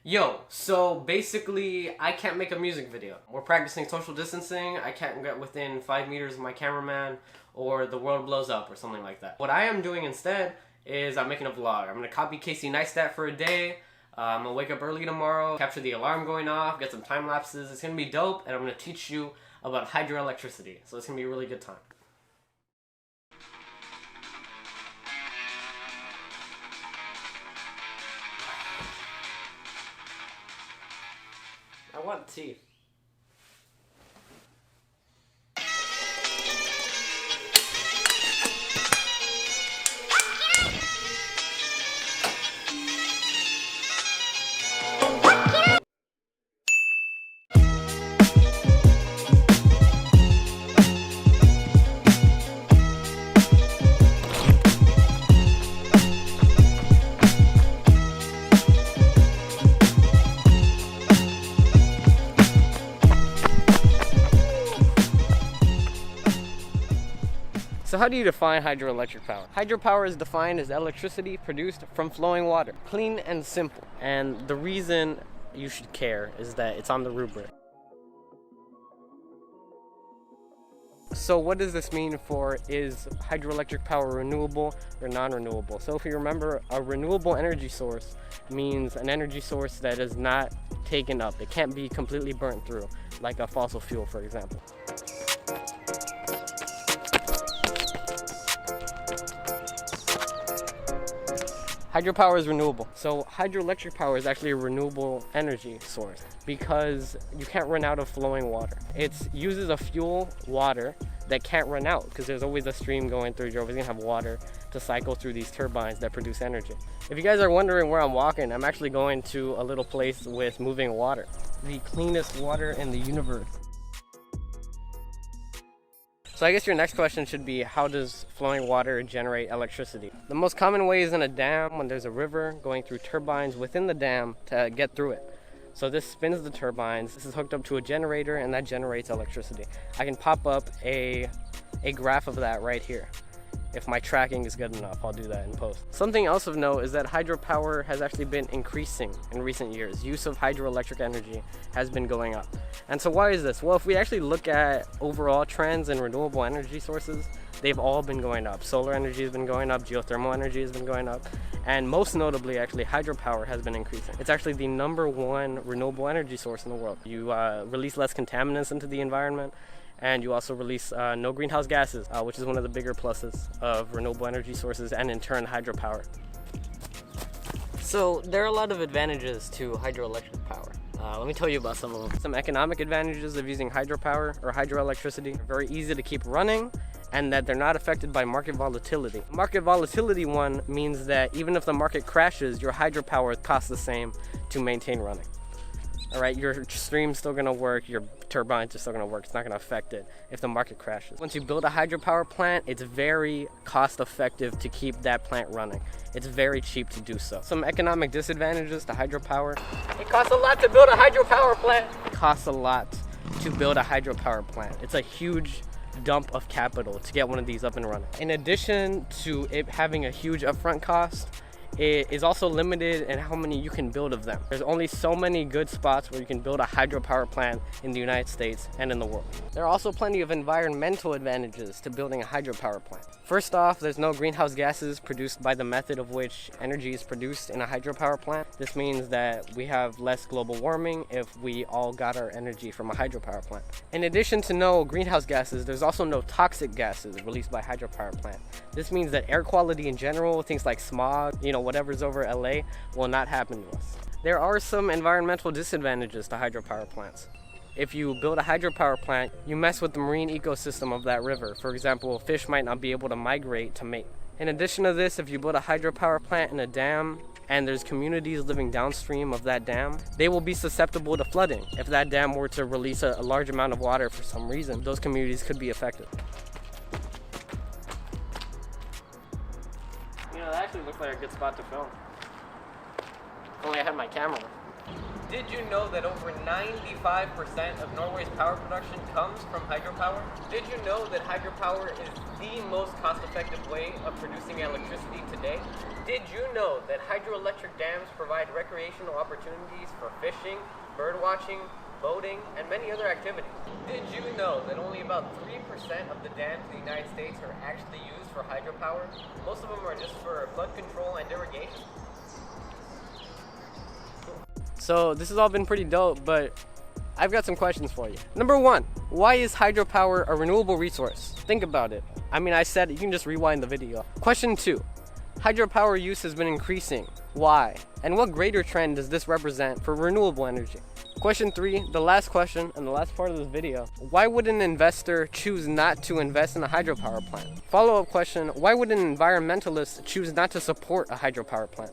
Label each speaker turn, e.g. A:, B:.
A: Yo, so basically, I can't make a music video. We're practicing social distancing. I can't get within 5 meters of my cameraman, or the world blows up, or something like that. What I am doing instead is I'm making a vlog. I'm gonna copy Casey Neistat for a day. I'm gonna wake up early tomorrow, capture the alarm going off, get some time lapses. It's gonna be dope, and I'm gonna teach you about hydroelectricity. So it's gonna be a really good time. I want tea. So how do you define hydroelectric power? Hydropower is defined as electricity produced from flowing water. Clean and simple. And the reason you should care is that it's on the rubric. So what does this mean for, is hydroelectric power renewable or non-renewable? So if you remember, a renewable energy source means an energy source that is not taken up. It can't be completely burnt through, like a fossil fuel, for example. Hydropower is renewable. So hydroelectric power is actually a renewable energy source because you can't run out of flowing water. It uses a fuel, water, that can't run out because there's always a stream going through. You're always gonna have water to cycle through these turbines that produce energy. If you guys are wondering where I'm walking, I'm actually going to a little place with moving water. The cleanest water in the universe. So I guess your next question should be, how does flowing water generate electricity? The most common way is in a dam, when there's a river going through turbines within the dam to get through it. So this spins the turbines, this is hooked up to a generator, and that generates electricity. I can pop up a graph of that right here. If my tracking is good enough, I'll do that in post. Something else of note is that hydropower has actually been increasing in recent years. Use of hydroelectric energy has been going up. And so why is this? Well, if we actually look at overall trends in renewable energy sources, they've all been going up. Solar energy has been going up, geothermal energy has been going up, and most notably, actually, hydropower has been increasing. It's actually the #1 renewable energy source in the world. You release less contaminants into the environment, and you also release no greenhouse gases, which is one of the bigger pluses of renewable energy sources, and in turn hydropower. So there are a lot of advantages to hydroelectric power. Let me tell you about some of them. Some economic advantages of using hydropower or hydroelectricity: they're very easy to keep running, and that they're not affected by market volatility. Market volatility one means that even if the market crashes, your hydropower costs the same to maintain running. All right, your stream's still gonna work, your turbines are still gonna work. It's not gonna affect it if the market crashes. Once you build a hydropower plant, it's very cost effective to keep that plant running. It's very cheap to do so. Some economic disadvantages to hydropower: it costs a lot to build a hydropower plant. It costs a lot to build a hydropower plant. It's a huge dump of capital to get one of these up and running. In addition to it having a huge upfront cost, it is also limited in how many you can build of them. There's only so many good spots where you can build a hydropower plant in the United States and in the world. There are also plenty of environmental advantages to building a hydropower plant. First off, there's no greenhouse gases produced by the method of which energy is produced in a hydropower plant. This means that we have less global warming if we all got our energy from a hydropower plant. In addition to no greenhouse gases, there's also no toxic gases released by hydropower plant. This means that air quality in general, things like smog, whatever's over LA, will not happen to us. There are some environmental disadvantages to hydropower plants. If you build a hydropower plant, you mess with the marine ecosystem of that river. For example, fish might not be able to migrate to mate. In addition to this, if you build a hydropower plant in a dam and there's communities living downstream of that dam, they will be susceptible to flooding. If that dam were to release a large amount of water for some reason, those communities could be affected. That actually looks like a good spot to film. If only I had my camera. Did you know that over 95% of Norway's power production comes from hydropower? Did you know that hydropower is the most cost-effective way of producing electricity today? Did you know that hydroelectric dams provide recreational opportunities for fishing, birdwatching, boating, and many other activities? Did you know that only about 3% of the dams in the United States are actually used for hydropower? Most of them are just for flood control and irrigation. So this has all been pretty dope, but I've got some questions for you. Number one, why is hydropower a renewable resource? Think about it. I mean, I said it, you can just rewind the video. Question two, hydropower use has been increasing. Why? And what greater trend does this represent for renewable energy? Question three, the last question and the last part of this video. Why would an investor choose not to invest in a hydropower plant? Follow-up question, why would an environmentalist choose not to support a hydropower plant?